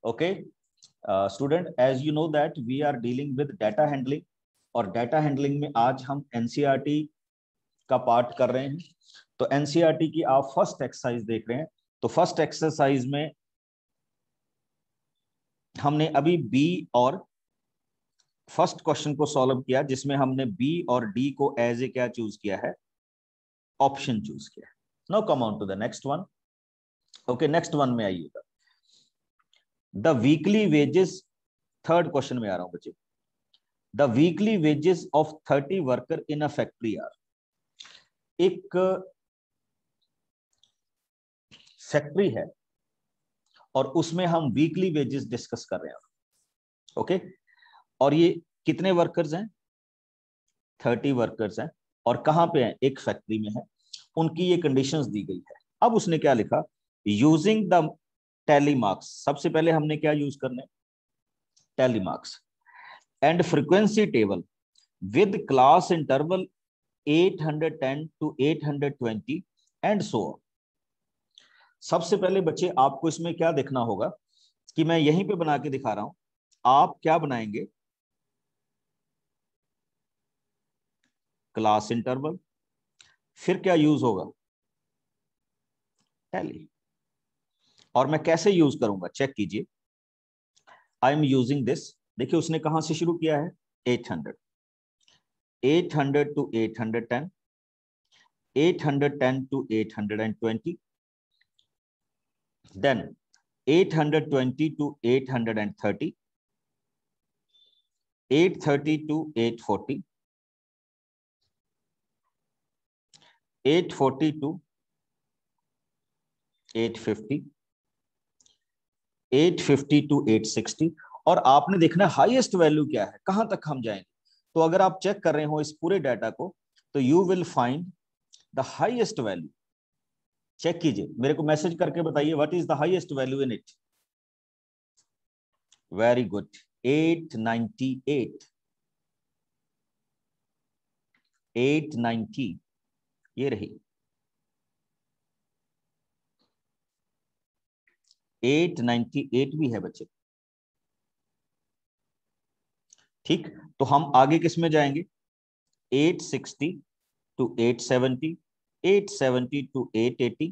Okay student, as you know that we are dealing with data handling, और data handling में आज हम NCERT का पार्ट कर रहे हैं। तो एनसीईआरटी की आप फर्स्ट एक्सरसाइज देख रहे हैं। तो फर्स्ट एक्सरसाइज में हमने अभी बी और फर्स्ट क्वेश्चन को सॉल्व किया, जिसमें हमने बी और डी को एज ए क्या चूज किया है, ऑप्शन चूज किया है। Now come on to the next one. Okay, next one में आइएगा। The weekly wages, third question में आ रहा हूं बच्चे। The weekly wages of 30 worker in a factory are. एक फैक्ट्री है और उसमें हम वीकली वेजेस डिस्कस कर रहे हैं। ओके, और ये कितने वर्कर्स हैं, 30 वर्कर्स हैं, और कहां पे हैं, एक फैक्ट्री में है। उनकी ये कंडीशंस दी गई है। अब उसने क्या लिखा, यूजिंग द टैली मार्क्स। सबसे पहले हमने क्या यूज करने, tally marks and frequency table with class interval 810 to 820 and so on. सबसे पहले बच्चे आपको इसमें क्या देखना होगा कि मैं यहीं पे बना के दिखा रहा हूं, आप क्या बनाएंगे, क्लास इंटरवल, फिर क्या यूज होगा, टैली। और मैं कैसे यूज करूंगा, चेक कीजिए। I am using this. देखिए उसने कहां से शुरू किया है, 800, 800 to 810, 810 to 820, then 820 to 830, 830 to 840, 840 to 850, 850 to 860। और आपने देखना हाईएस्ट वैल्यू क्या है, कहां तक हम जाएंगे। तो अगर आप चेक कर रहे हो इस पूरे डाटा को, तो you will find the highest value. Check कीजिए, मेरे को मैसेज करके बताइए what is the highest value in it. Very good, 898, 890, ये रही 898 भी है बच्चे। ठीक, तो हम आगे किस में जाएंगे, 860 to 870, 870 to 880,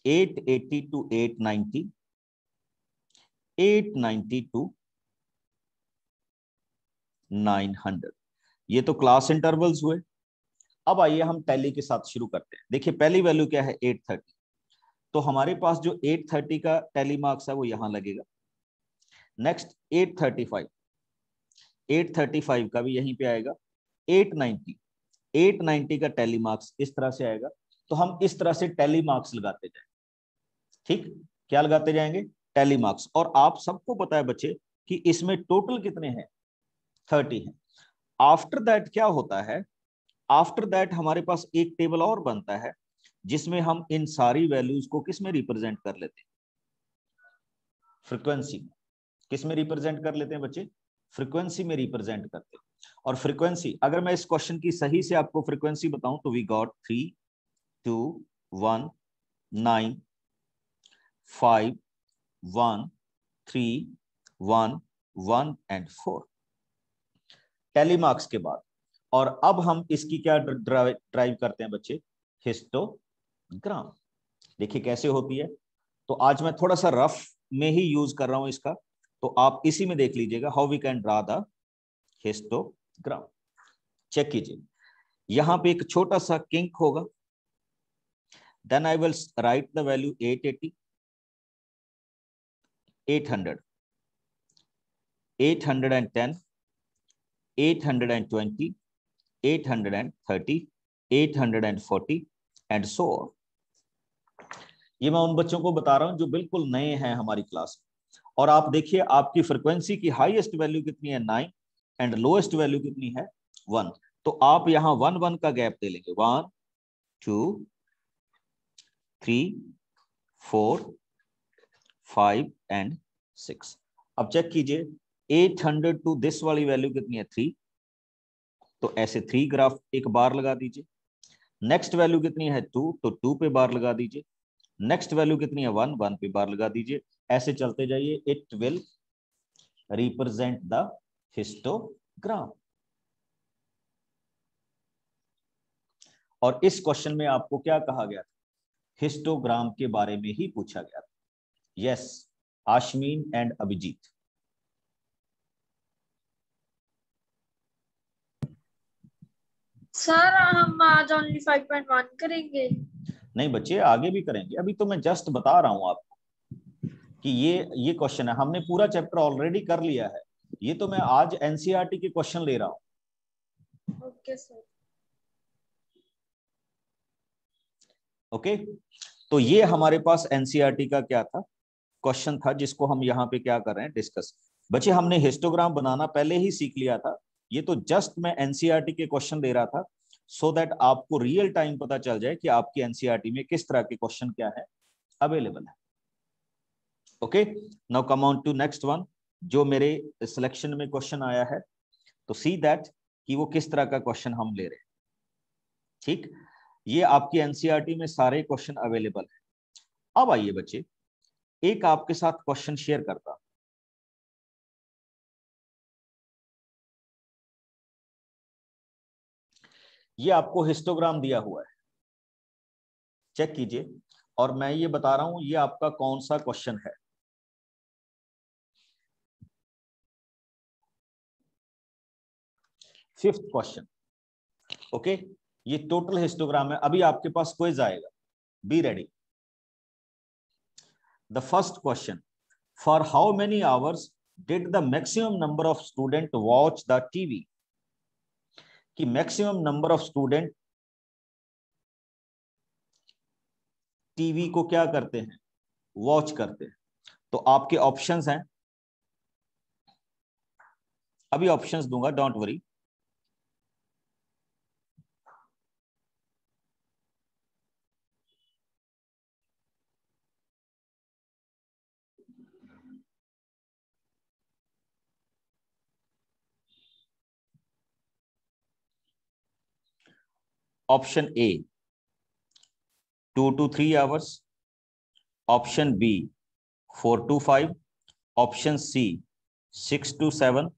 880 to 890, 890 to 900। ये तो क्लास इंटरवल्स हुए। अब आइए हम टैली के साथ शुरू करते हैं। देखिए पहली वैल्यू क्या है, 830। तो हमारे पास जो 830 का टैली मार्क्स है वो यहां लगेगा। नेक्स्ट 835, 835 का भी यहीं पे आएगा। 890, 890 का टैली मार्क्स इस तरह से आएगा। तो हम इस तरह से टैली मार्क्स लगाते जाएंगे। ठीक, क्या लगाते जाएंगे, टैली मार्क्स। और आप सबको पता है बच्चे कि इसमें टोटल कितने हैं, 30 हैं। आफ्टर दैट क्या होता है, आफ्टर दैट हमारे पास एक टेबल और बनता है जिसमें हम इन सारी वैल्यूज को किस में रिप्रेजेंट कर लेते हैं, फ्रीक्वेंसी में। किस में रिप्रेजेंट कर लेते हैं बच्चे, फ्रीक्वेंसी में रिप्रेजेंट करते हैं। और फ्रीक्वेंसी, अगर मैं इस क्वेश्चन की सही से आपको फ्रीक्वेंसी बताऊं तो we got 3, 2, 1, 9, 5, 1, 3, 1, 1 and 4 tally marks के बाद। और अब हम इसकी क्या ड्राइव करते हैं बच्चे, हिस्टोग्राम। देखिए कैसे होती है। तो आज मैं थोड़ा सा रफ में ही यूज कर रहा हूं इसका, तो आप इसी में देख लीजिएगा how we can draw the histogram. Check कीजिए, यहां पे एक छोटा सा किंक होगा। Then I will write the value 880, 800, 810, 820, 830, 840 and so on. ये मैं उन बच्चों को बता रहा हूं जो बिल्कुल नए हैं हमारी क्लास में। और आप देखिए आपकी फ्रीक्वेंसी की हाईएस्ट वैल्यू कितनी है, 9, एंड लोएस्ट वैल्यू कितनी है, 1। तो आप यहां 1 1 का गैप दे लेंगे, 1 2 3 4 5 एंड 6। अब चेक कीजिए 800 टू दिस वाली वैल्यू कितनी है, 3। तो ऐसे 3 ग्राफ एक बार लगा दीजिए। नेक्स्ट वैल्यू कितनी है, 2, तो 2 पे बार लगा दीजिए। नेक्स्ट वैल्यू कितनी है 1, 1 पे बार लगा दीजिए, ऐसे चलते जाइए। It will represent the histogram. और इस क्वेश्चन में आपको क्या कहा गया था, हिस्टोग्राम के बारे में ही पूछा गया था। Yes, Ashmeen and Abhijit. Sir हम आज ओनली 5.1 करेंगे। नहीं बच्चे, आगे भी करेंगे, अभी तो मैं जस्ट बता रहा हूं आपको कि ये क्वेश्चन है। हमने पूरा चैप्टर ऑलरेडी कर लिया है, ये तो मैं आज एनसीईआरटी के क्वेश्चन ले रहा हूं। Okay sir. ओके, तो ये हमारे पास एनसीईआरटी का क्या था, क्वेश्चन था, जिसको हम यहाँ पे क्या कर रहे हैं, डिस्कस। बच्चे हमने हिस्टोग्राम बनाना पहले ही सीख लिया था, ये तो जस्ट मैं एनसीईआरटी के क्वेश्चन ले रहा था, सो दैट आपको रियल टाइम पता चल जाए कि आपकी एनसीईआरटी में किस तरह के क्वेश्चन क्या है अवेलेबल है। Okay, now come on to next one, जो मेरे सिलेक्शन में क्वेश्चन आया है, तो सी दैट कि वो किस तरह का क्वेश्चन हम ले रहे हैं। ठीक, ये आपकी एनसीईआरटी में सारे क्वेश्चन अवेलेबल है। अब आइए बच्चे, एक आपके साथ क्वेश्चन शेयर करता। ये आपको हिस्टोग्राम दिया हुआ है, चेक कीजिए, और मैं ये बता रहा हूं ये आपका कौन सा क्वेश्चन है। Fifth question. ओके, ये टोटल हिस्टोग्राम है। अभी आपके पास क्विज आएगा, be ready. The first question, for how many hours did the maximum number of student watch the TV. कि maximum number of student TV को क्या करते हैं, वॉच करते हैं। तो आपके ऑप्शंस हैं, अभी ऑप्शंस दूंगा, don't worry. Option A 2 to 3 hours, option B 4 to 5, option C 6 to 7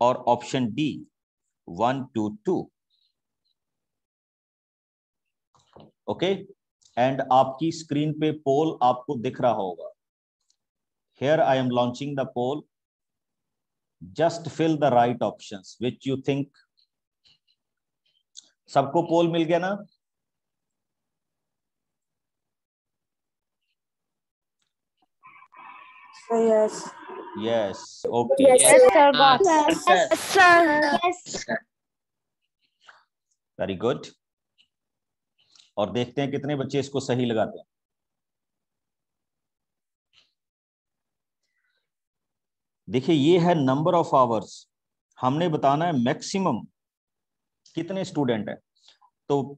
और option D 1 to 2। Okay, and आपकी स्क्रीन पे पोल आपको दिख रहा होगा। Here I am launching the poll, just fill the right options which you think. सबको poll मिल गया ना? Yes. Yes, okay, Yes, sir. Boss. Yes, sir. Yes. Very good. और देखते हैं कितने बच्चे इसको सही लगाते हैं। देखिए, ये है नंबर ऑफ आवर्स, हमने बताना है मैक्सिमम कितने स्टूडेंट है। तो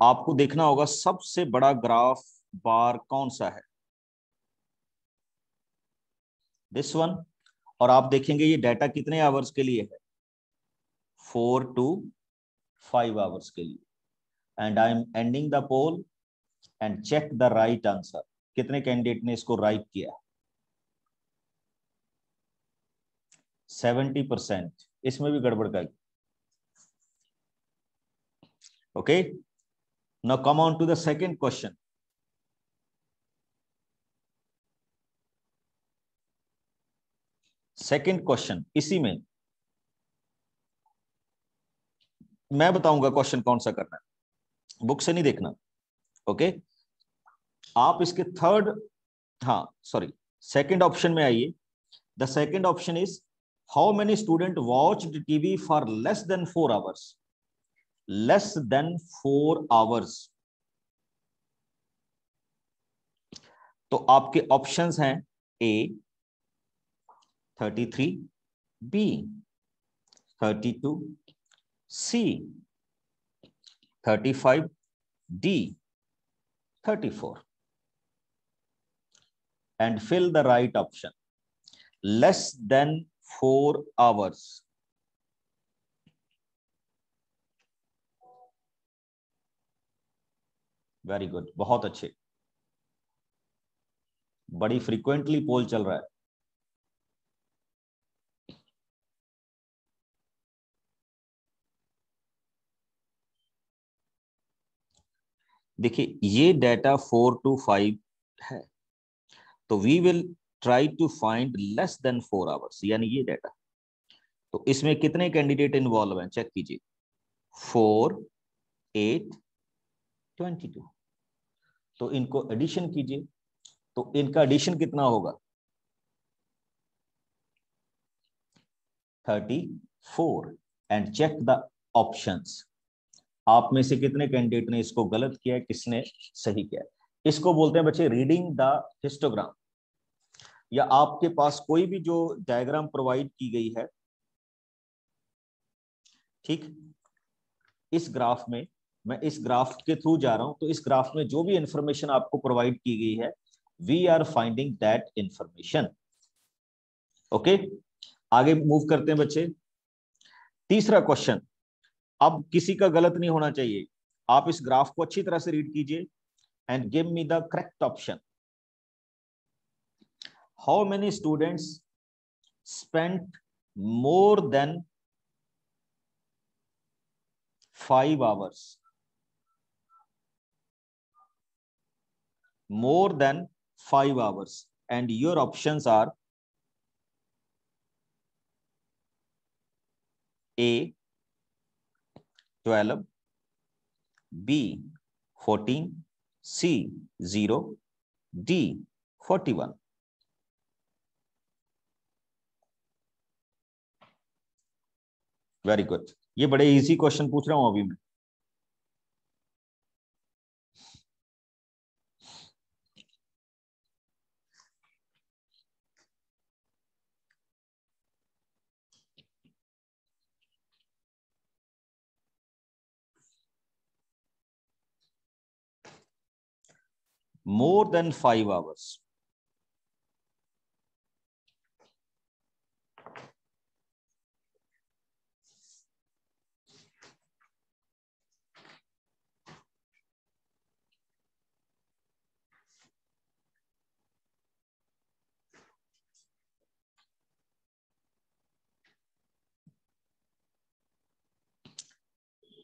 आपको देखना होगा सबसे बड़ा ग्राफ बार कौन सा है, दिस वन। और आप देखेंगे ये डाटा कितने आवर्स के लिए है, 4 to 5 आवर्स के लिए। And I am ending the poll and check the right answer. कितने कैंडिडेट ने इसको राइट किया? 70%। इसमें भी गड़बड़ का। Okay, now come on to the second question. Second question, इसी में मैं बताऊंगा क्वेश्चन कौन सा करना है, बुक से नहीं देखना। ओके, आप इसके थर्ड, हाँ सॉरी, सेकंड ऑप्शन में आइए। The second option is how many student watched TV for less than 4 hours. Less than 4 hours. तो आपके ऑप्शंस हैं A 33, B 32, C 35, D 34। and fill the right option, less than 4 hours। Very good, बहुत अच्छे। बड़ी frequently पोल चल रहा है। देखिए ये डाटा 4 to 5 है, तो we will try to find less than 4 hours, यानी ये डाटा। तो इसमें कितने कैंडिडेट इन्वॉल्व हैं, चेक कीजिए। 4, 8, 22। तो इनको एडिशन कीजिए, तो इनका एडिशन कितना होगा, 34। And check the options. आप में से कितने कैंडिडेट ने इसको गलत किया है, किसने सही किया है। इसको बोलते हैं बच्चे रीडिंग द हिस्टोग्राम, या आपके पास कोई भी जो डायग्राम प्रोवाइड की गई है, ठीक, इस ग्राफ में, मैं इस ग्राफ के थ्रू जा रहा हूं, तो इस ग्राफ में जो भी इंफॉर्मेशन आपको प्रोवाइड की गई है, we are finding that information. Okay, आगे मूव करते हैं बच्चे। तीसरा क्वेश्चन, अब किसी का गलत नहीं होना चाहिए। आप इस ग्राफ को अच्छी तरह से रीड कीजिए and give me the correct option. How many students spent more than 5 hours, more than 5 hours, and your options are A 12, B 14, C 0, D 41। Very good, ये बड़े इजी क्वेश्चन पूछ रहा हूं अभी मैं। मोर देन 5 hours,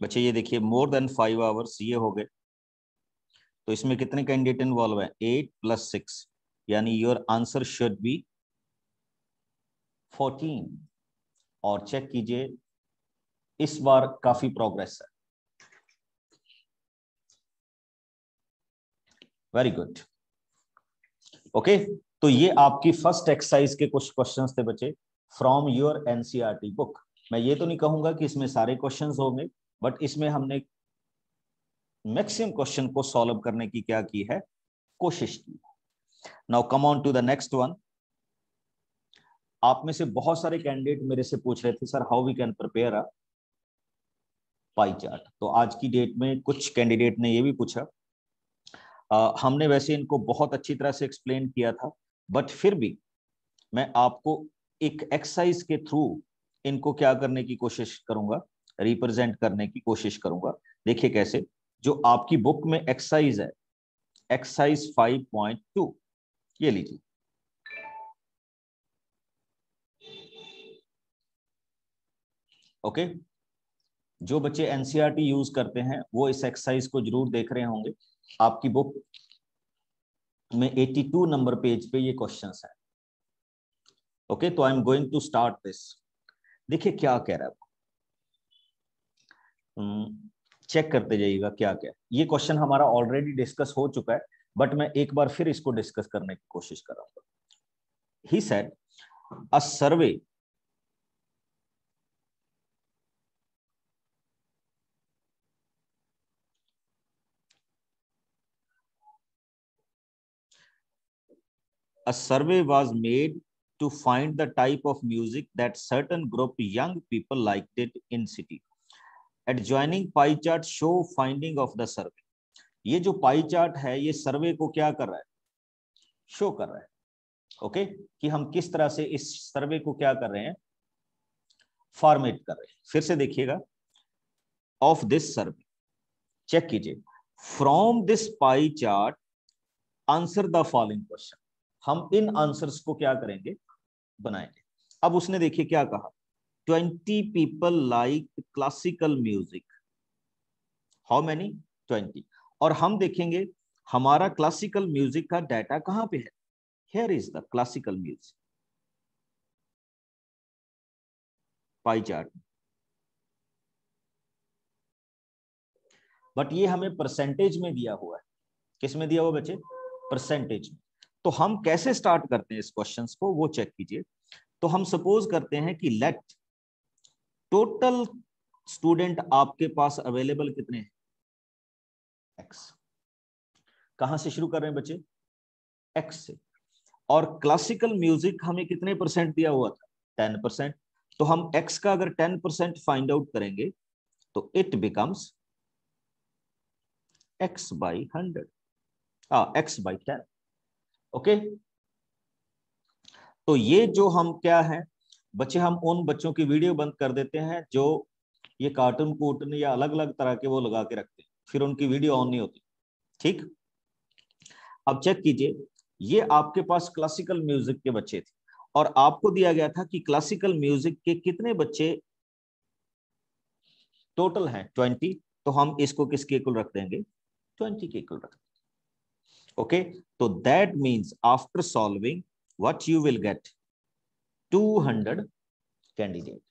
बच्चे ये देखिए मोर देन 5 hours ये हो गए, तो इसमें कितने कैंडिडेट इन्वॉल्व है, 8 + 6, यानी योर आंसर शुड बी 14। और चेक कीजिए, इस बार काफी प्रोग्रेस है। Very good, okay. तो ये आपकी फर्स्ट एक्सरसाइज के कुछ क्वेश्चंस थे बच्चे, फ्रॉम योर एनसीईआरटी बुक। मैं ये तो नहीं कहूंगा कि इसमें सारे क्वेश्चंस होंगे, बट इसमें हमने मैक्सिमम क्वेश्चन को सॉल्व करने की क्या की है, कोशिश की। Now come on to the next one. आप में से बहुत सारे कैंडिडेट मेरे से पूछ रहे थे, sir how we can prepare a pie chart. तो आज की डेट में कुछ कैंडिडेट ने ये भी पूछा। हमने वैसे इनको बहुत अच्छी तरह से एक्सप्लेन किया था, बट फिर भी मैं आपको एक एक्सरसाइज के थ्रू इनको क्या करने की कोशिश करूंगा, रिप्रेजेंट करने की कोशिश करूंगा। देखिए कैसे, जो आपकी बुक में एक्सरसाइज है, एक्सरसाइज 5.2, ये लीजिए। ओके, जो बच्चे एनसीईआरटी यूज करते हैं वो इस एक्सरसाइज को जरूर देख रहे होंगे। आपकी बुक में 82 नंबर पेज पे ये क्वेश्चंस है। ओके, तो I am going to start this. देखिए क्या कह रहा है, चेक करते जाइएगा क्या क्या। ये क्वेश्चन हमारा ऑलरेडी डिस्कस हो चुका है, बट मैं एक बार फिर इसको डिस्कस करने की कोशिश कर रहा हूँ। He said a survey was made to find the type of music that certain group young people liked it in city. Adjoining pie chart show finding of the survey. ये जो पाई चार्ट है ये सर्वे को क्या कर रहा है, show कर रहा है। ओके, कि हम किस तरह से इस सर्वे को क्या कर रहे हैं, फॉर्मेट कर रहे हैं। फिर से देखिएगा, ऑफ दिस सर्वे, चेक कीजिए, from this pie chart answer the following question. हम इन आंसर्स को क्या करेंगे, बनाएंगे। अब उसने देखिए क्या कहा, 20 people like classical music. How many? 20। और हम देखेंगे हमारा क्लासिकल म्यूजिक का डाटा कहां पे है। Here is the classical music pie chart. But ये हमें परसेंटेज में दिया हुआ है। किस में दिया हुआ बच्चे? परसेंटेज में। तो हम कैसे स्टार्ट करते हैं इस क्वेश्चंस को, वो चेक कीजिए। तो हम सपोज करते हैं कि लेट टोटल स्टूडेंट आपके पास अवेलेबल कितने हैं, एक्स। कहां से शुरू कर रहे हैं बच्चे? एक्स से। और क्लासिकल म्यूजिक हमें कितने परसेंट दिया हुआ था? 10%। तो हम एक्स का अगर 10% फाइंड आउट करेंगे तो it becomes x by 100, x by 10। Okay, तो ये जो हम क्या है बच्चे, हम उन बच्चों की वीडियो बंद कर देते हैं जो ये कार्टून कूटन या अलग अलग तरह के वो लगा के रखते हैं, फिर उनकी वीडियो ऑन नहीं होती। ठीक, अब चेक कीजिए, ये आपके पास क्लासिकल म्यूजिक के बच्चे थे और आपको दिया गया था कि क्लासिकल म्यूजिक के कितने बच्चे टोटल हैं, 20। तो हम इसको किसके इक्वल रख देंगे? 20 के इक्वल रख देंगे। ओके, तो that means after solving what you will get 200 candidate.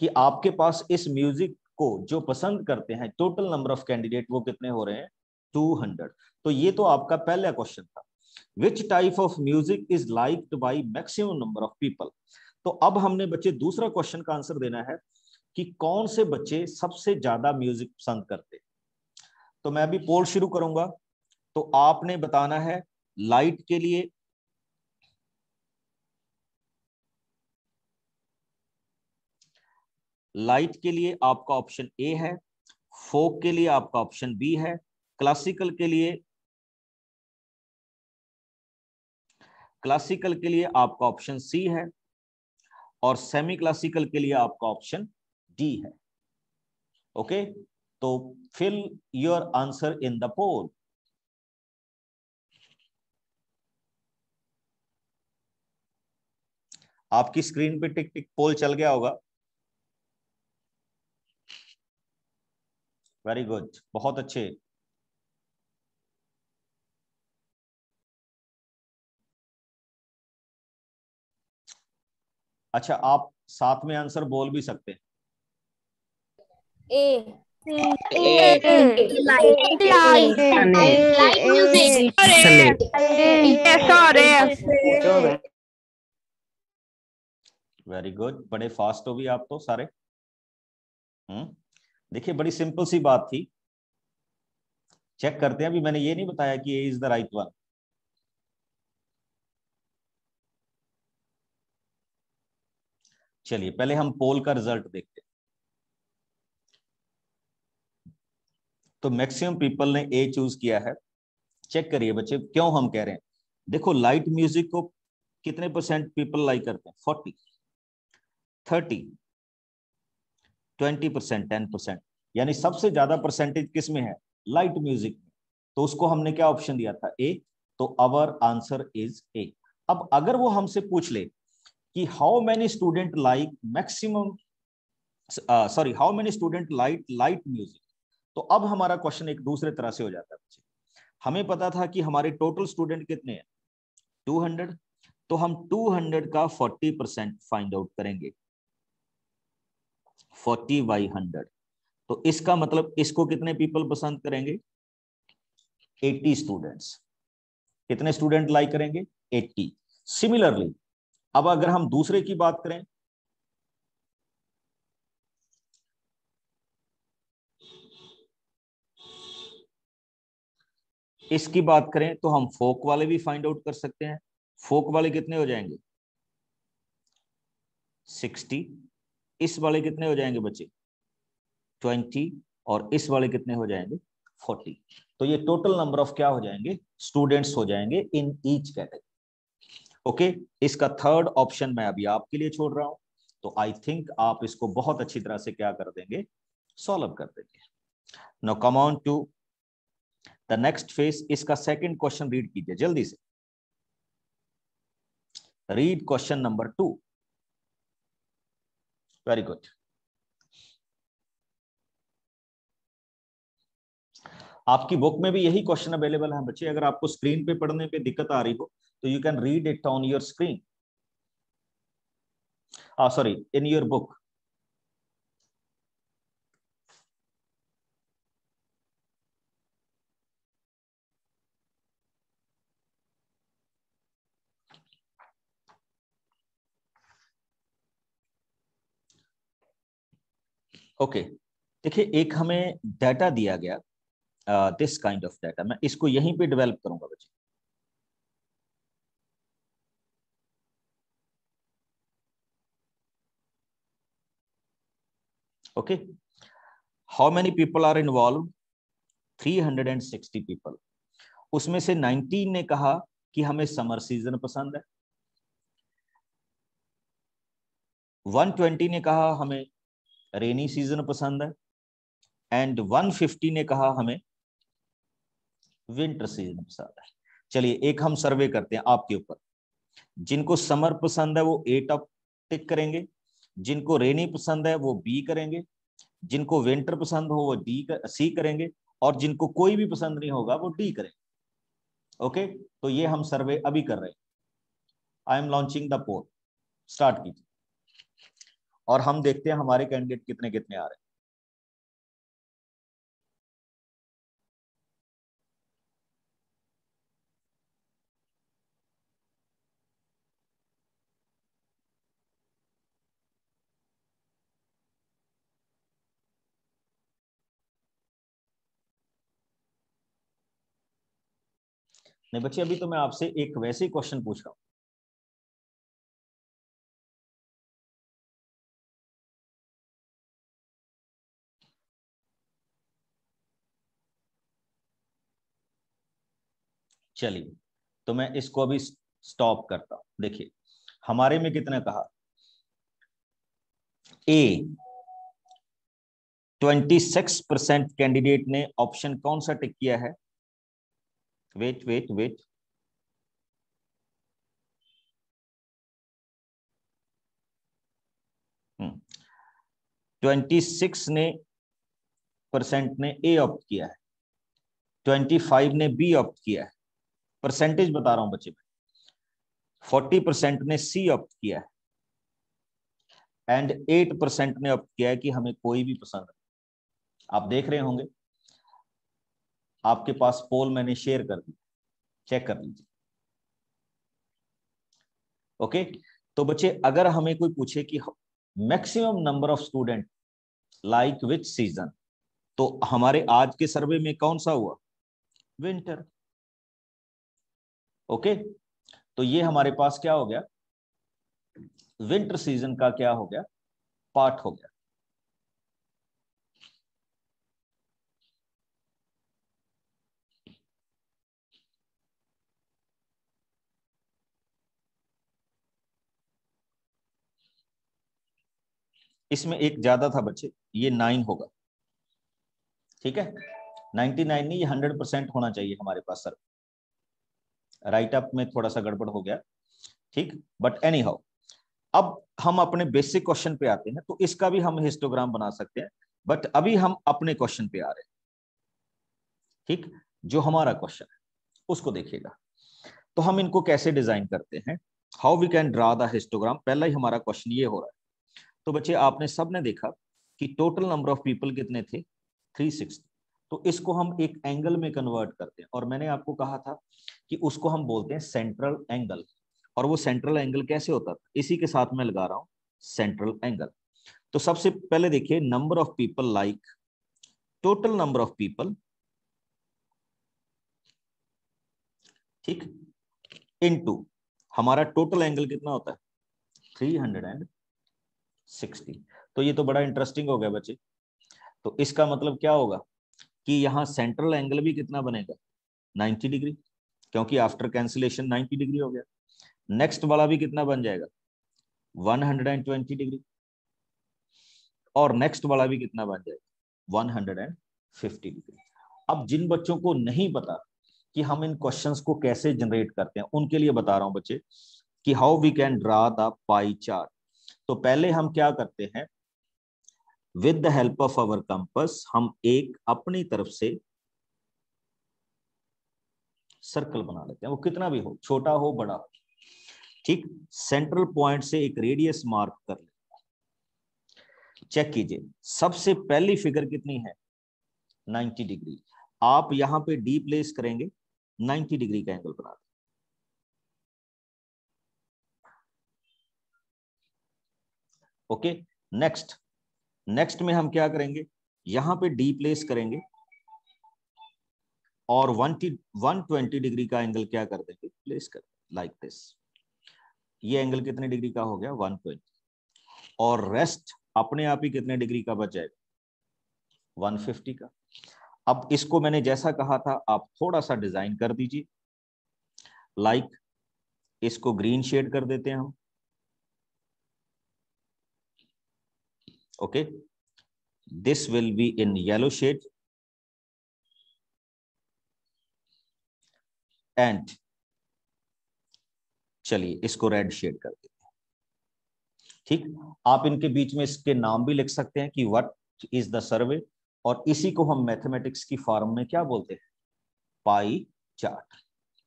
कि आपके पास इस म्यूजिक को जो पसंद करते हैं टोटल नंबर ऑफ कैंडिडेट वो कितने हो रहे हैं? 200। तो ये तो आपका पहला क्वेश्चन था, which type of music is liked by maximum number of people. तो अब हमने बच्चे दूसरा क्वेश्चन का आंसर देना है कि कौन से बच्चे सबसे ज्यादा म्यूजिक पसंद करते। तो मैं अभी पोल शुरू करूंगा, तो आपने बताना है लाइट के लिए आपका ऑप्शन ए है, फोक के लिए आपका ऑप्शन बी है, क्लासिकल के लिए आपका ऑप्शन सी है और सेमी क्लासिकल के लिए आपका ऑप्शन डी है। ओके, तो fill your answer in the poll. आपकी स्क्रीन पे टिक टिक पोल चल गया होगा। वेरी गुड, बहुत अच्छे। अच्छा, आप साथ में आंसर बोल भी सकते हैं। A. Light music. Very good, बड़े फास्ट हो भी आप तो सारे। देखिए बड़ी सिंपल सी बात थी। चेक करते हैं, अभी मैंने ये नहीं बताया कि ए इज द राइट वन। चलिए पहले हम पोल का रिजल्ट देखते हैं। तो मैक्सिमम पीपल ने ए चूज किया है। चेक करिए बच्चे क्यों हम कह रहे हैं। देखो लाइट म्यूजिक को कितने परसेंट पीपल लाइक करते हैं? 40, 30, 20%, 10%। यानी सबसे ज्यादा परसेंटेज किस में है? लाइट म्यूजिक में। तो उसको हमने क्या ऑप्शन दिया था? ए। तो आवर आंसर इज ए। अब अगर वो हमसे पूछ ले कि how many student like maximum, sorry how many student light music, तो अब हमारा क्वेश्चन एक दूसरे तरह से हो जाता है। हमें पता था कि हमारे टोटल स्टूडेंट कितने हैं? 200। तो हम 200 का 40% फाइंड आउट करेंगे, 40/100। तो इसका मतलब इसको कितने पीपल पसंद करेंगे? 80 स्टूडेंट्स। कितने स्टूडेंट लाइक करेंगे? 80। सिमिलरली अब अगर हम दूसरे की बात करें, इसकी बात करें तो हम फोक वाले भी फाइंड आउट कर सकते हैं। फोक वाले कितने हो जाएंगे? 60। इस वाले कितने हो जाएंगे बच्चे? 20। और इस वाले कितने हो जाएंगे? 40। तो ये टोटल नंबर ऑफ क्या हो जाएंगे? स्टूडेंट्स हो जाएंगे इन ईच कैटेगरी। ओके, इसका थर्ड ऑप्शन मैं अभी आपके लिए छोड़ रहा हूं। तो आई थिंक आप इसको बहुत अच्छी तरह से क्या कर देंगे? सॉल्व कर देंगे। Now come on to the next phase, इसका सेकंड क्वेश्चन रीड कीजिए जल्दी से। Read question number 2। Very good. आपकी बुक में भी यही क्वेश्चन अवेलेबल है बच्चे। अगर आपको स्क्रीन पे पढ़ने पे दिक्कत आ रही हो तो you can read it on your screen, sorry, in your book. Okay, देखिए एक हमें डाटा दिया गया, दिस काइंड ऑफ डाटा, मैं इसको यहीं पे डेवलप करूंगा बच्चे। Okay, how many people are involve? 360 people. उसमें से 19 ने कहा कि हमें समर सीजन पसंद है, 120 ने कहा हमें रेनी सीजन पसंद है, एंड 150 ने कहा हमें विंटर सीजन पसंद है। चलिए एक हम सर्वे करते हैं आपके ऊपर। जिनको समर पसंद है वो ए टॉप टिक करेंगे, जिनको रेनी पसंद है वो बी करेंगे, जिनको विंटर पसंद हो वो सी करेंगे, और जिनको कोई भी पसंद नहीं होगा वो डी करेंगे। ओके, तो ये हम सर्वे अभी कर रहे हैं। I am launching the poll, start कीजिए और हम देखते हैं हमारे कैंडिडेट कितने कितने आ रहे हैं। नहीं बच्चे, अभी तो मैं आपसे एक वैसे ही क्वेश्चन पूछ रहा हूं। चलिए तो मैं इसको अभी स्टॉप करता हूं। देखिए हमारे में कितने कहा, ए 26% कैंडिडेट ने ऑप्शन कौन सा टिक किया है? वेट वेट वेट, 26 ने परसेंट ने ए ऑप्ट किया है, 25 ने बी ऑप्ट किया है। परसेंटेज बता रहा हूं बच्चे, 40% ने सी ऑप्ट किया है, एंड 8% ने ऑप्ट किया है कि हमें कोई भी पसंद नहीं। आप देख रहे होंगे आपके पास पोल मैंने शेयर कर दी, चेक कर लीजिए। ओके, तो बच्चे अगर हमें कोई पूछे कि maximum number of student like which season, तो हमारे आज के सर्वे में कौन सा हुआ? विंटर। ओके, तो ये हमारे पास क्या हो गया, विंटर सीजन का क्या हो गया, पार्ट हो गया। इसमें एक ज्यादा था बच्चे, ये 9 होगा। ठीक है, 99 नहीं, ये 100% होना चाहिए हमारे पास सर। राइट अप में थोड़ा सा गड़बड़ हो गया, ठीक, बट एनी हाउ अब हम अपने बेसिक क्वेश्चन पे आते हैं। तो इसका भी हम हिस्टोग्राम बना सकते हैं, बट अभी हम अपने क्वेश्चन पे आ रहे हैं। ठीक, जो हमारा क्वेश्चन है उसको देखिएगा। तो हम इनको कैसे डिजाइन करते हैं, how we can draw the histogram. पहला ही हमारा क्वेश्चन ये हो रहा है। तो बच्चे आपने सबने देखा कि टोटल नंबर ऑफ पीपल कितने थे, 360। तो इसको हम एक एंगल में कन्वर्ट करते हैं, और मैंने आपको कहा था कि उसको हम बोलते हैं सेंट्रल एंगल। और वो सेंट्रल एंगल कैसे होता था, इसी के साथ मैं लगा रहा हूं सेंट्रल एंगल। तो सबसे पहले देखिए, number of people like total number of people, ठीक, इनटू हमारा टोटल एंगल कितना होता है, 360। तो ये तो बड़ा इंटरेस्टिंग हो गया बच्चे। तो इसका मतलब क्या होगा कि यहाँ सेंट्रल एंगल भी कितना बनेगा, 90 डिग्री, क्योंकि आफ्टर कैंसिलेशन 90 डिग्री हो गया। नेक्स्ट वाला भी कितना बन जाएगा, 120 डिग्री, और नेक्स्ट वाला भी कितना बन जाएगा, 150 डिग्री। अब जिन बच्चों को नहीं पता कि हम इन क्वेश्चंस को कैसे जनरेट करते हैं, उनके लिए बता रहा हूं बच्चे कि how we can draw the pie chart. तो पहले हम क्या करते हैं, with the help of our compass हम एक अपनी तरफ से सर्कल बना लेते हैं, वो कितना भी हो, छोटा हो बड़ा हो, ठीक। सेंट्रल पॉइंट से एक रेडियस मार्क कर लेते हैं। चेक कीजिए, सबसे पहली फिगर कितनी है, 90 डिग्री। आप यहां पे डी प्लेस करेंगे, 90 डिग्री का एंगल बना दें। ओके, नेक्स्ट में हम क्या करेंगे, यहां पे डी प्लेस करेंगे और 120 डिग्री का एंगल क्या कर देंगे, प्लेस कर, लाइक दिस। ये एंगल कितने डिग्री का हो गया, 120। और रेस्ट अपने आप ही कितने डिग्री का बच जाएगा, 150 का। अब इसको मैंने जैसा कहा था आप थोड़ा सा डिजाइन कर दीजिए, लाइक इसको ग्रीन शेड कर देते हैं हम। Okay, this will be in yellow shade and चलिए इसको रेड शेड कर देते हैं, ठीक। आप इनके बीच में इसके नाम भी लिख सकते हैं कि व्हाट इज द सर्वे, और इसी को हम मैथमेटिक्स की फॉर्म में क्या बोलते हैं, पाई चार्ट,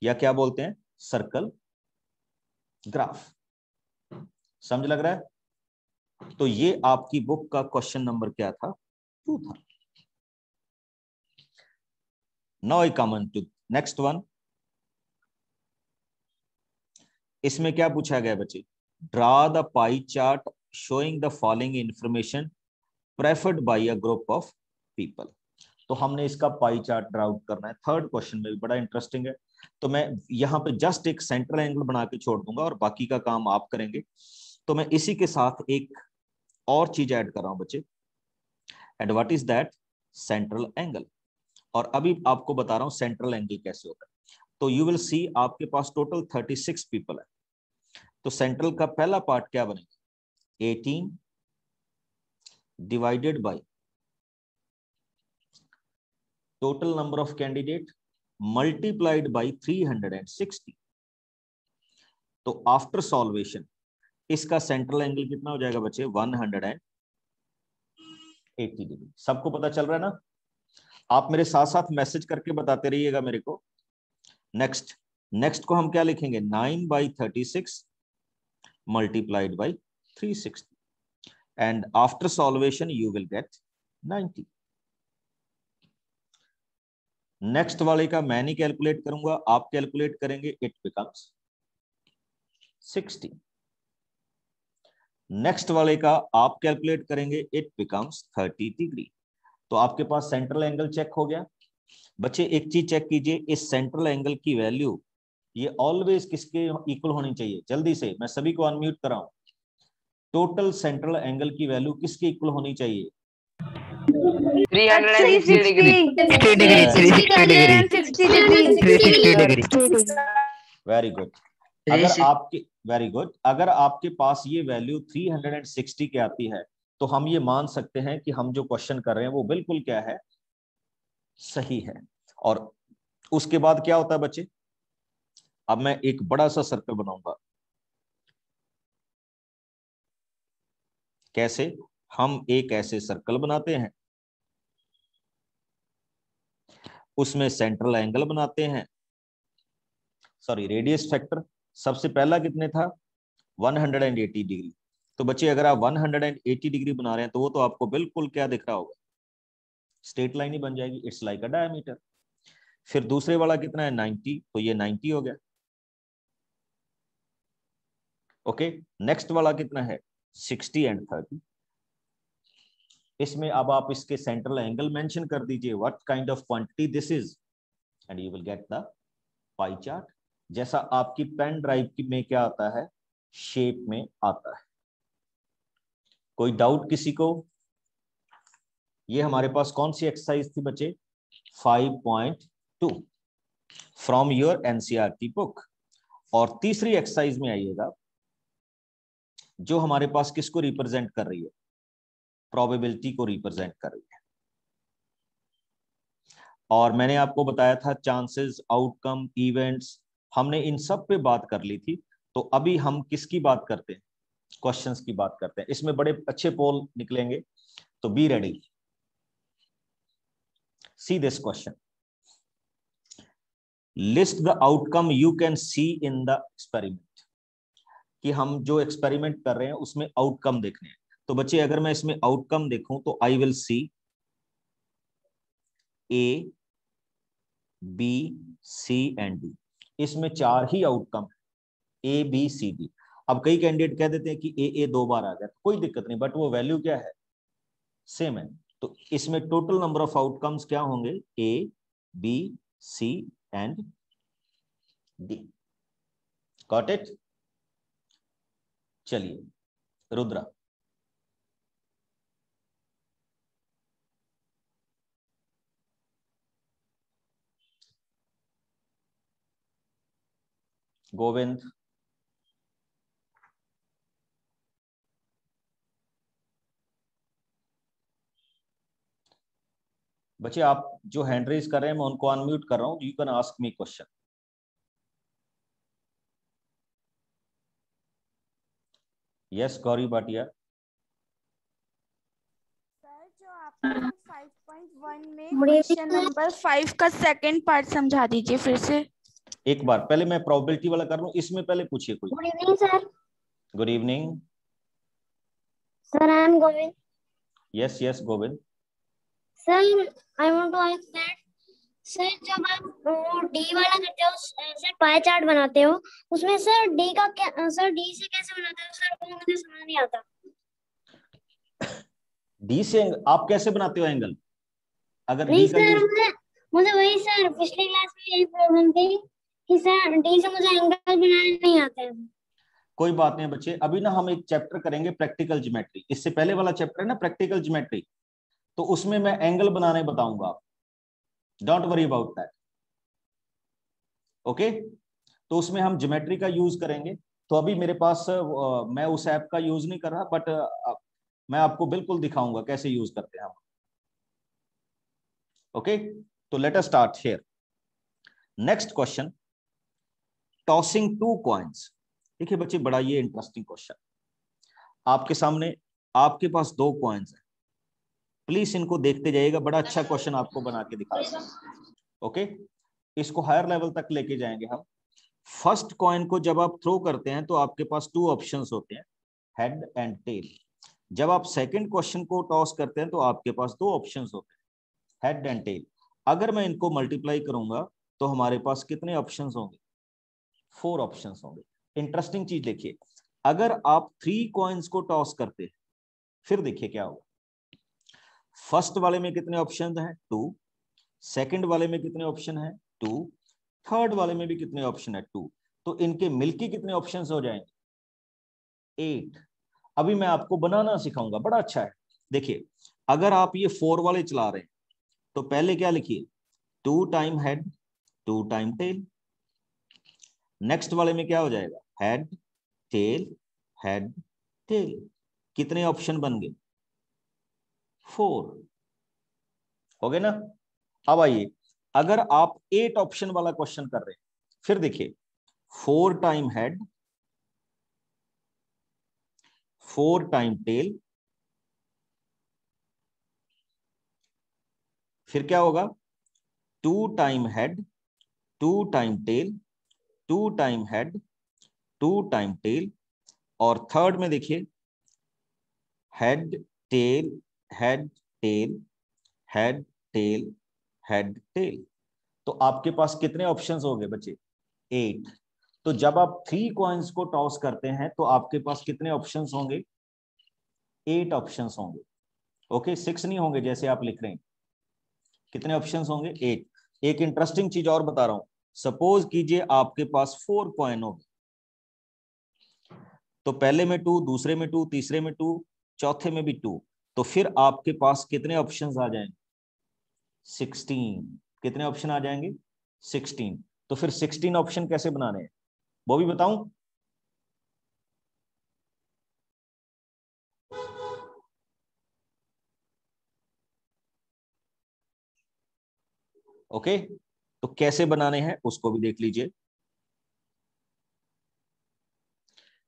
या क्या बोलते हैं, सर्कल ग्राफ। समझ लग रहा है। तो ये आपकी बुक का क्वेश्चन नंबर क्या था, 2 था। Now I come on to next one. इसमें क्या पूछा गया बच्चे, draw the pie chart showing the following information preferred by a group of people. तो हमने इसका पाई चार्ट ड्रा आउट करना है। थर्ड क्वेश्चन में भी बड़ा इंटरेस्टिंग है, तो मैं यहाँ पे जस्ट एक सेंट्रल एंगल बना के छोड़ दूंगा और बाकी का काम आप करेंगे। तो मैं इसी के साथ एक और चीज ऐड कर रहा हूं बच्चे, and what is that, central angle. और अभी आपको बता रहा हूं सेंट्रल एंगल कैसे होता है। तो यू विल सी आपके पास टोटल 36 पीपल है। तो सेंट्रल का पहला पार्ट क्या बनेगा, 18 divided by total number of candidate multiplied by 360। तो आफ्टर सॉल्वेशन इसका सेंट्रल एंगल कितना हो जाएगा बच्चे, 180 डिग्री। सबको पता चल रहा है ना। आप मेरे साथ साथ मैसेज करके बताते रहिएगा मेरे को। नेक्स्ट को हम क्या लिखेंगे, 9/36 multiplied by 360 and after solvation you will get 90। Next वाले का मैं नहीं कैलकुलेट करूंगा, आप कैलकुलेट करेंगे, इट बिकम्स 60। नेक्स्ट वाले का आप कैलकुलेट करेंगे, इट बिकम्स 30 डिग्री। तो आपके पास सेंट्रल एंगल चेक हो गया। बच्चे एक चीज चेक कीजिए, इस सेंट्रल एंगल की वैल्यू ये ऑलवेज किसके इक्वल होनी चाहिए, जल्दी से मैं सभी को अनम्यूट कराऊं। टोटल सेंट्रल एंगल की वैल्यू किसके इक्वल होनी चाहिए, 360 डिग्री। 360 डिग्री। Very good. अगर आपके पास ये वैल्यू 360 के आती है तो हम ये मान सकते हैं कि हम जो क्वेश्चन कर रहे हैं वो बिल्कुल क्या है, सही है। और उसके बाद क्या होता है बच्चे, अब मैं एक बड़ा सा सर्कल बनाऊंगा। कैसे, हम एक ऐसे सर्कल बनाते हैं, उसमें सेंट्रल एंगल बनाते हैं, सॉरी रेडियस फैक्टर सबसे पहला कितने था, 180 डिग्री। तो बच्चे अगर आप 180 डिग्री बना रहे हैं तो वो तो आपको बिल्कुल क्या दिख रहा होगा, स्ट्रेट लाइन ही बन जाएगी, इट्स लाइक अ डायमीटर। फिर दूसरे वाला कितना है, 90, तो ये 90 हो गया। ओके, नेक्स्ट वाला कितना है, 60 एंड 30। इसमें अब आप इसके सेंट्रल एंगल मेंशन कर दीजिए, what kind of quantity this is, and you will get the pie chart. जैसा आपकी पेन ड्राइव में क्या आता है, शेप में आता है। कोई डाउट किसी को। ये हमारे पास कौन सी एक्सरसाइज थी बच्चे, 5.2 फ्रॉम योर एनसीईआरटी बुक। और तीसरी एक्सरसाइज में आइएगा जो हमारे पास किसको रिप्रेजेंट कर रही है, प्रोबेबिलिटी को रिप्रेजेंट कर रही है। और मैंने आपको बताया था चांसेस, आउटकम, इवेंट्स, हमने इन सब पे बात कर ली थी। तो अभी हम किसकी बात करते हैं? क्वेश्चंस की बात करते हैं। इसमें बड़े अच्छे पोल निकलेंगे, तो be ready. See this question, list the outcome you can see in the experiment. कि हम जो एक्सपेरिमेंट कर रहे हैं उसमें आउटकम देखने हैं। तो बच्चे अगर मैं इसमें आउटकम देखूं तो I will see A, B, C and D. इसमें 4 ही outcome, A B C D. अब कई कैंडिडेट कह देते हैं कि ए 2 बार आ गया, कोई दिक्कत नहीं, बट वो वैल्यू क्या है? सेम है। तो इसमें टोटल नंबर ऑफ आउटकम्स क्या होंगे? A, B, C and D. Got it? चलिए रुद्रा। गोविंद। बच्चे आप जो हैंड रेज कर रहे हैं मैं उनको अनम्यूट कर रहा हूं, you can ask me question. Yes Gauri Bhatia. Sir जो आपने 5.1 में गुड क्वेश्चन इवनिंग नंबर 5 का सेकंड पार्ट समझा दीजिए फिर से। एक बार पहले मैं प्रोबेबिलिटी वाला कर लूं, इसमें पहले पूछिए कोई। Good evening sir. Good evening. Sir I am Govind. Yes yes Govind. Sir I want to ask that sir जब आप वो डी वाला करते हो सर, पाई चार्ट बनाते हो, उसमें सर डी का क्या, सर डी से कैसे बनाते हो सर, वो मुझे समझ नहीं आता। डी से आप कैसे बनाते हो एंगल? अगर नहीं डी का सर, यूज, मुझे मुझे वही सर पिछली क्लास में यही प्रॉब्लम थी कि सर डी से मुझे एंगल बनाने नहीं आते हैं। कोई बात नहीं बच्चे, अभी ना हम एक चैप्टर करेंगे प्रैक्टिकल ज्योमेट्री। इससे पहले वाला चैप्टर है ना प्रैक्टिकल ज्योमेट्री, तो उसमें मैं एंगल बनाने बताऊंगा। Don't worry about that. Okay, तो उसमें हम ज्योमेट्री का यूज करेंगे। तो अभी मेरे पास मैं उस ऐप का यूज नहीं कर रहा, बट मैं आपको बिल्कुल दिखाऊंगा कैसे यूज करते हैं हम। ओके, तो let us start here. Next question, tossing 2 coins. देखिए बच्चे, बड़ा ये इंटरेस्टिंग क्वेश्चन आपके सामने। आपके पास 2 कॉइन्स हैं, प्लीज इनको देखते जाइएगा। बड़ा अच्छा क्वेश्चन आपको बना के दिखा रहा हूं। ओके, इसको हायर लेवल तक लेके जाएंगे हम। फर्स्ट कॉइन को जब आप थ्रो करते हैं तो आपके पास 2 ऑप्शंस होते हैं, हेड एंड टेल। जब आप सेकंड क्वेश्चन को टॉस करते हैं तो आपके पास 2 ऑप्शंस होते हैं, हेड एंड टेल। अगर मैं इनको मल्टीप्लाई करूंगा तो हमारे पास कितने ऑप्शंस होंगे? 4 ऑप्शंस होंगे। इंटरेस्टिंग चीज देखिए, अगर आप 3 कॉइन्स को टॉस करते हैं, फिर देखिए क्या होगा। फर्स्ट वाले में कितने ऑप्शन हैं? 2। सेकंड वाले में कितने ऑप्शन हैं? 2। थर्ड वाले में भी कितने ऑप्शन है? 2। तो इनके मिलके कितने ऑप्शंस हो जाएंगे? 8। अभी मैं आपको बनाना सिखाऊंगा, बड़ा अच्छा है। देखिए, अगर आप ये 4 वाले चला रहे हैं तो पहले क्या लिखिए? 2 time head, 2 time tail. Next वाले में क्या हो जाएगा? Head, tail, head, tail. कितने ऑप्शन बन गए? 4 हो गए ना? अब आइए, अगर आप 8 ऑप्शन वाला क्वेश्चन कर रहे हैं, फिर देखिए 4 टाइम हेड, 4 टाइम टेल, फिर क्या होगा? 2 time head, 2 time tail, 2 time head, 2 time tail. और थर्ड में देखिए head, tail, head, tail, head, tail, head, tail. तो आपके पास कितने ऑप्शंस हो गए बच्चे? 8। तो जब आप 3 कॉइन्स को टॉस करते हैं तो आपके पास कितने ऑप्शंस होंगे? 8 ऑप्शंस होंगे। ओके, 6 नहीं होंगे जैसे आप लिख रहे हैं। कितने ऑप्शंस होंगे? 8। एक इंटरेस्टिंग चीज और बता रहा हूं, सपोज कीजिए आपके पास 4 कॉइन हो, तो पहले में 2, दूसरे में 2, तीसरे में 2, चौथे में भी 2। तो फिर आपके पास कितने ऑप्शंस आ जाएंगे? 16। कितने ऑप्शन आ जाएंगे? 16। तो फिर 16 ऑप्शन कैसे बनाने हैं वो भी बताऊं? ओके, तो कैसे बनाने हैं उसको भी देख लीजिए।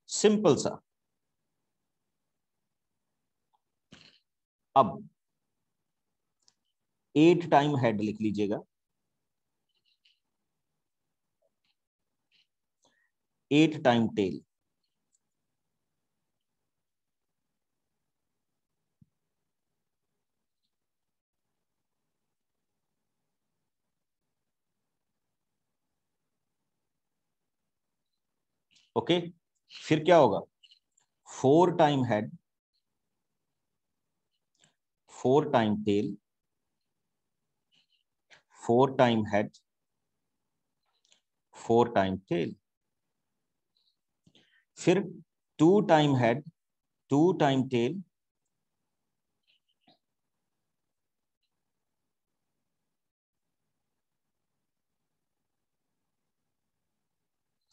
सिंपल सा। अब 8 टाइम हेड लिख लीजिएगा, 8 टाइम टेल, ओके। फिर क्या होगा, 4 time head, 4 time tail, 4 time head, 4 time tail. फिर 2 time head, 2 time tail,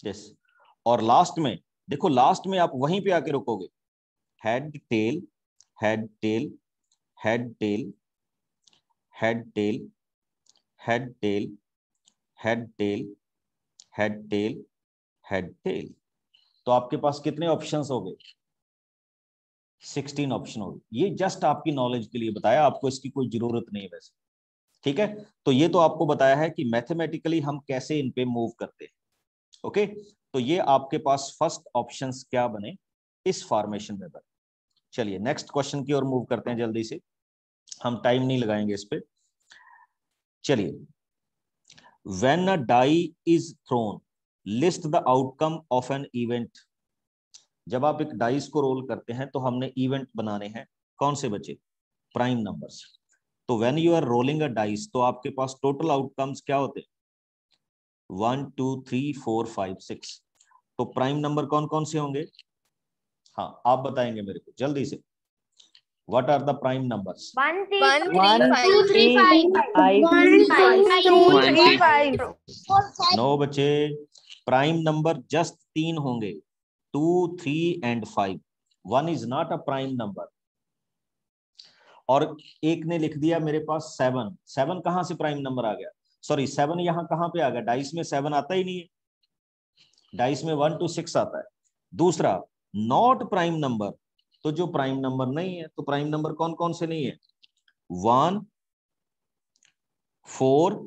yes. और लास्ट में देखो, लास्ट में आप वहीं पे आके रुकोगे, head tail, head tail, head tail, head tail, head tail, head tail, head tail, head tail. तो आपके पास कितने ऑप्शंस हो गए, 16 ऑप्शन हो गए। ये जस्ट आपकी नॉलेज के लिए बताया, आपको इसकी कोई जरूरत नहीं है वैसे, ठीक है। तो ये तो आपको बताया है कि मैथमेटिकली हम कैसे इन पे मूव करते हैं, ओके। तो ये आपके पास फर्स्ट ऑप्शंस क्या बने, इस फॉर्मेशन में बने। चलिए नेक्स्ट क्वेश्चन की ओर मूव करते हैं जल्दी से, हम टाइम नहीं लगाएंगे इस पे। चलिए, when a die is thrown list the outcome of an event. जब आप एक डाइस को रोल करते हैं तो हमने इवेंट बनाने हैं, कौन से बचे, प्राइम नंबर्स। तो when you are rolling a dice तो आपके पास टोटल आउटकम्स क्या होते हैं, 1 2 3 4 5 6। तो प्राइम नंबर कौन कौन से होंगे, हाँ आप बताएंगे मेरे को जल्दी से, what are the prime numbers. 1 1 2 3 3 5 3 5 no बच्चे, प्राइम नंबर जस्ट 3 होंगे, 2 3 and 5। 1 is not a prime number. और एक ने लिख दिया मेरे पास 7, 7 कहां से प्राइम नंबर आ गया, सॉरी 7 यहां कहां पे आ गया, डाइस में 7 आता ही नहीं है, डाइस में 1 to 6 आता है। दूसरा, नॉट प्राइम नंबर, तो जो प्राइम नंबर नहीं है, तो प्राइम नंबर कौन कौन से नहीं है, 1 4,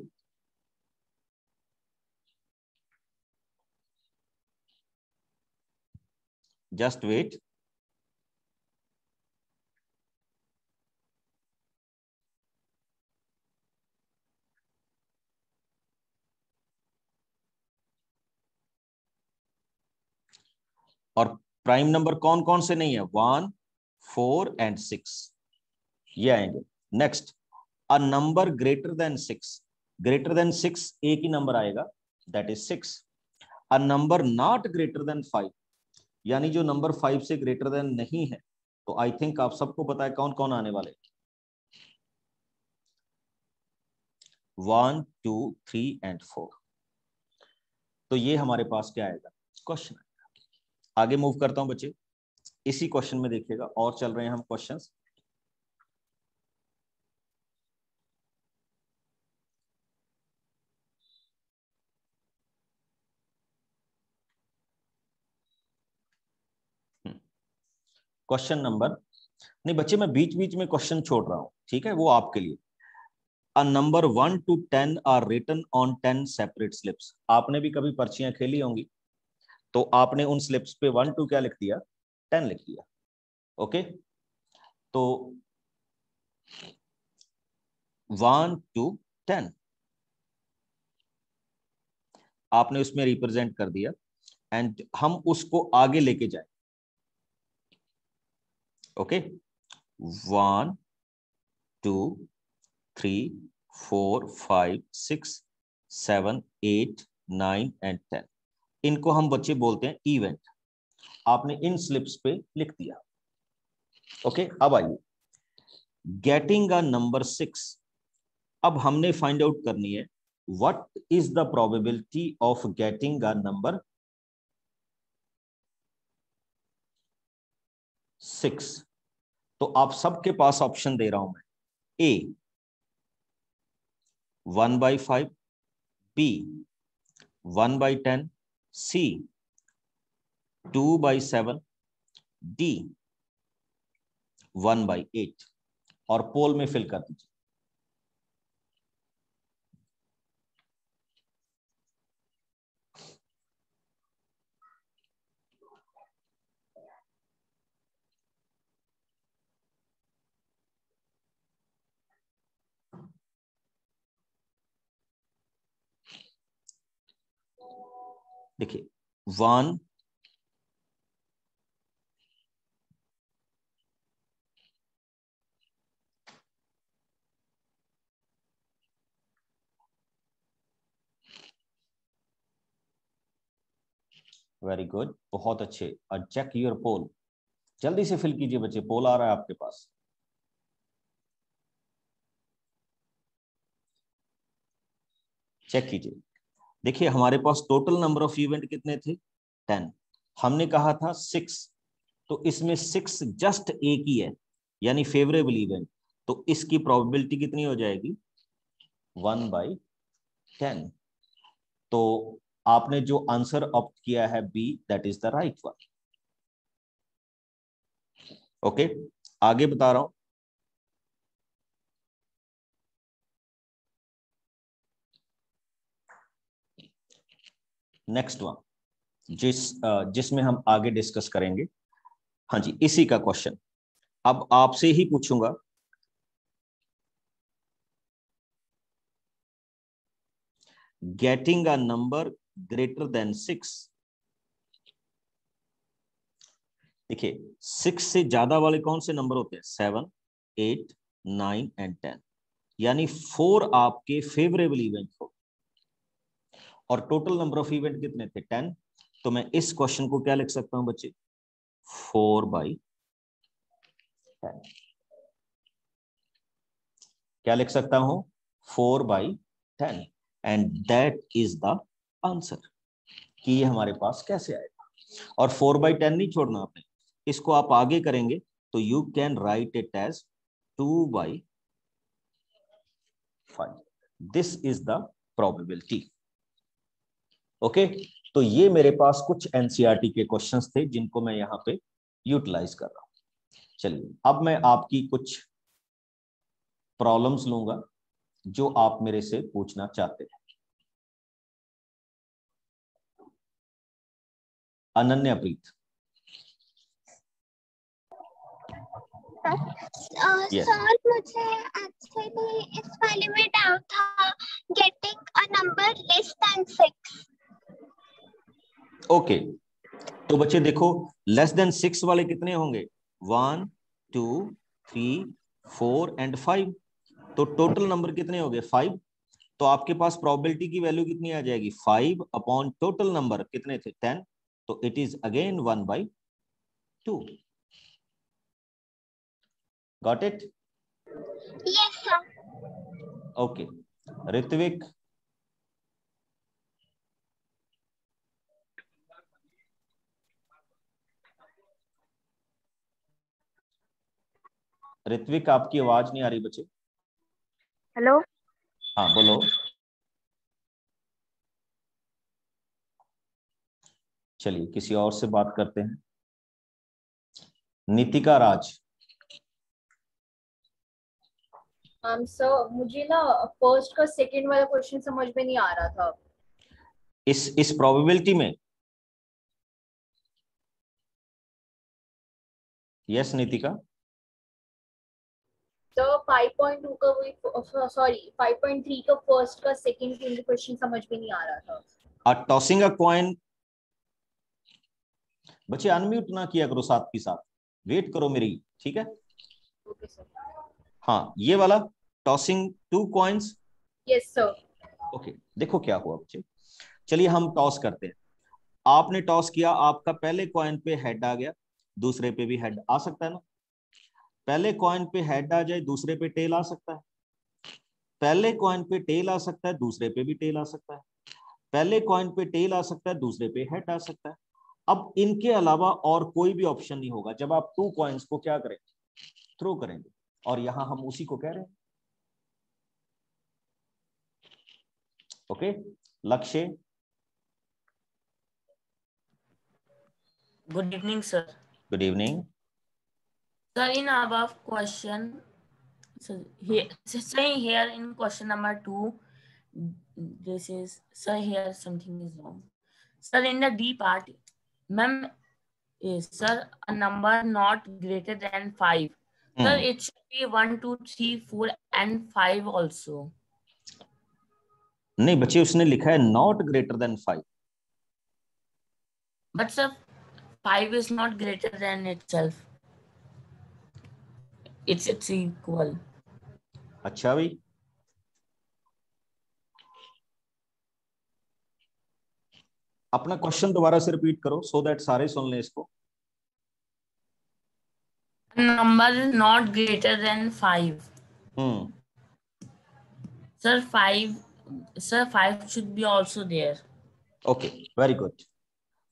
जस्ट वेट, और प्राइम नंबर कौन कौन से नहीं है, 1 4 एंड 6, ये आएंगे। Next, a number greater than 6, greater than 6 एक ही नंबर आएगा, that is 6। A number not greater than 5, यानी जो नंबर 5 से ग्रेटर देन नहीं है, तो आई थिंक आप सबको पता है कौन कौन आने वाले, 1 2 3 एंड 4। तो ये हमारे पास क्या आएगा, क्वेश्चन आएगा। आगे मूव करता हूं बच्चे, इसी क्वेश्चन में देखिएगा, और चल रहे हैं हम क्वेश्चंस। क्वेश्चन नंबर, नहीं बच्चे मैं बीच बीच में क्वेश्चन छोड़ रहा हूं, ठीक है, वो आपके लिए। A number 1 to 10 are written on 10 separate slips. आपने भी कभी पर्चियां खेली होंगी, तो आपने उन स्लिप्स पे 1 to क्या लिख दिया, 10 लिख दिया, ओके। तो 1 to 10 आपने उसमें रिप्रेजेंट कर दिया, एंड हम उसको आगे लेके जाए, ओके। 1 2 3 4 5 6 7 8 9 एंड 10, इनको हम बच्चे बोलते हैं इवेंट। आपने इन स्लिप्स पे लिख दिया, ओके। अब आइए, गेटिंग अ नंबर 6। अब हमने फाइंड आउट करनी है, what is the probability of getting a number 6। तो आप सबके पास ऑप्शन दे रहा हूं मैं, ए 1/5, B 1/10, C 2/7, D 1/8 और पोल में फिल कर दीजिए। देखिए 1, वेरी गुड, बहुत अच्छे। और चेक योर पोल, जल्दी से फिल कीजिए बच्चे, पोल आ रहा है आपके पास। चेक कीजिए। देखिए हमारे पास टोटल नंबर ऑफ इवेंट कितने थे? 10। हमने कहा था 6, तो इसमें 6 जस्ट एक ही है, यानी फेवरेबल इवेंट, तो इसकी प्रोबेबिलिटी कितनी हो जाएगी? 1/10। तो आपने जो आंसर ऑप्ट किया है B, that is the right one. Okay, आगे बता रहा हूं। नेक्स्ट वन जिसमें हम आगे डिस्कस करेंगे। हाँ जी, इसी का क्वेश्चन अब आपसे ही पूछूंगा। Getting a number greater than 6। देखिए 6 से ज्यादा वाले कौन से नंबर होते हैं? 7, 8, 9 एंड 10, यानी 4 आपके फेवरेबल इवेंट हो, और टोटल नंबर ऑफ इवेंट कितने थे? 10। तो मैं इस क्वेश्चन को क्या लिख सकता हूं बच्चे? 4/10। क्या लिख सकता हूं? 4/10, and that is the answer. कि ये हमारे पास कैसे आएगा। और 4/10 नहीं छोड़ना आपने, इसको आप आगे करेंगे तो you can write it as 2/5। This is the probability. Okay, तो ये मेरे पास कुछ एनसीईआरटी के क्वेश्चंस थे जिनको मैं यहाँ पे यूटिलाइज कर रहा हूं। चलिए अब मैं आपकी कुछ प्रॉब्लम्स लूंगा जो आप मेरे से पूछना चाहते हैं। अनन्याप्रीत। Yes. सर मुझे एक्चुअली इस वाले में डाउट था, getting a number less than 6। Okay, तो बच्चे देखो लेस देन 6 वाले कितने होंगे? 1, 2, 3, 4 एंड 5। तो टोटल नंबर कितने हो गए? 5। तो आपके पास प्रोबेबिलिटी की वैल्यू कितनी आ जाएगी? 5 अपॉन टोटल नंबर कितने थे? 10। तो it is again 1/2। Got it? Yes sir. Okay, Ritwik. Ritwik आपकी आवाज नहीं आ रही बच्चे। हेलो। हाँ बोलो। चलिए किसी और से बात करते हैं। नितिका राज। सर मुझे ना फर्स्ट का सेकंड वाला क्वेश्चन समझ में नहीं आ रहा था। इस प्रोबेबिलिटी में? यस नितिका। तो 5.2 का वही, सॉरी 5.3 का फर्स्ट का सेकंड क्वेश्चन समझ में नहीं आ रहा था। Tossing a coin. बच्चे अनम्यूट ना किया करो साथ के साथ, वेट करो मेरी, ठीक है? Okay sir. हाँ ये वाला, tossing 2 coins. Yes sir. Okay, देखो क्या हुआ बच्चे। चलिए हम टॉस करते हैं। आपने टॉस किया, आपका पहले कॉइन पे हेड आ गया, दूसरे पे भी हेड आ सकता है ना? पहले कॉइन पे हेड आ जाए, दूसरे पे टेल आ सकता है। पहले कॉइन पे टेल आ सकता है, दूसरे पे भी टेल आ सकता है। पहले कॉइन पे टेल आ सकता है, दूसरे पे हेड आ सकता है। अब इनके अलावा और कोई भी ऑप्शन नहीं होगा जब आप 2 कॉइन्स को क्या करेंगे? थ्रो करेंगे। और यहां हम उसी को कह रहे हैं। ओके, लक्ष्य। Good evening, sir. Good evening. Sir, in above question, so here in question number 2, this is, sir, here something is wrong. Sir, in the D part, ma'am, is, sir, a number not greater than 5. Sir, it should be 1, 2, 3, 4 and 5 also. नहीं बच्चे, उसने लिखा है not greater than 5। But sir, 5 is not greater than itself. It's equal. अच्छा भाई, अपना question दोबारा से रिपीट करो सो दैट सारे सुन लें इसको। Number is not greater than 5. Sir, 5 should be also there. Okay, very good,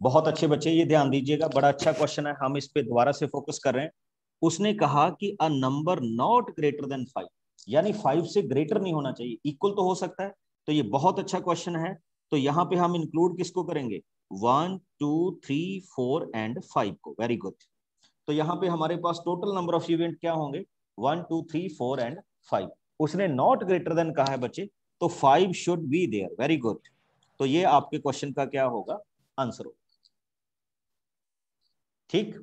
बहुत अच्छे बच्चे, ये ध्यान दीजिएगा, बड़ा अच्छा क्वेश्चन है, हम इस पे दोबारा से फोकस कर रहे हैं। उसने कहा कि a number not greater than 5, यानी 5 से ग्रेटर नहीं होना चाहिए, इक्वल तो हो सकता है। तो ये बहुत अच्छा क्वेश्चन है। तो यहाँ पे हम इंक्लूड किसको करेंगे? 1, 2, 3, 4 एंड 5 को। Very good. तो यहाँ पे हमारे पास टोटल नंबर ऑफ इवेंट क्या होंगे? 1, 2, 3, 4 एंड 5। उसने नॉट ग्रेटर देन कहा है बच्चे, तो 5 should be there. Very good. तो ये आपके क्वेश्चन का क्या होगा? आंसर होगा। ठीक,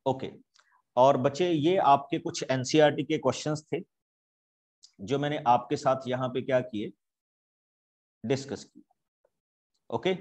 ओके। और बच्चे, ये आपके कुछ एनसीईआरटी के क्वेश्चंस थे जो मैंने आपके साथ यहाँ पे क्या किए, डिस्कस किए। ओके,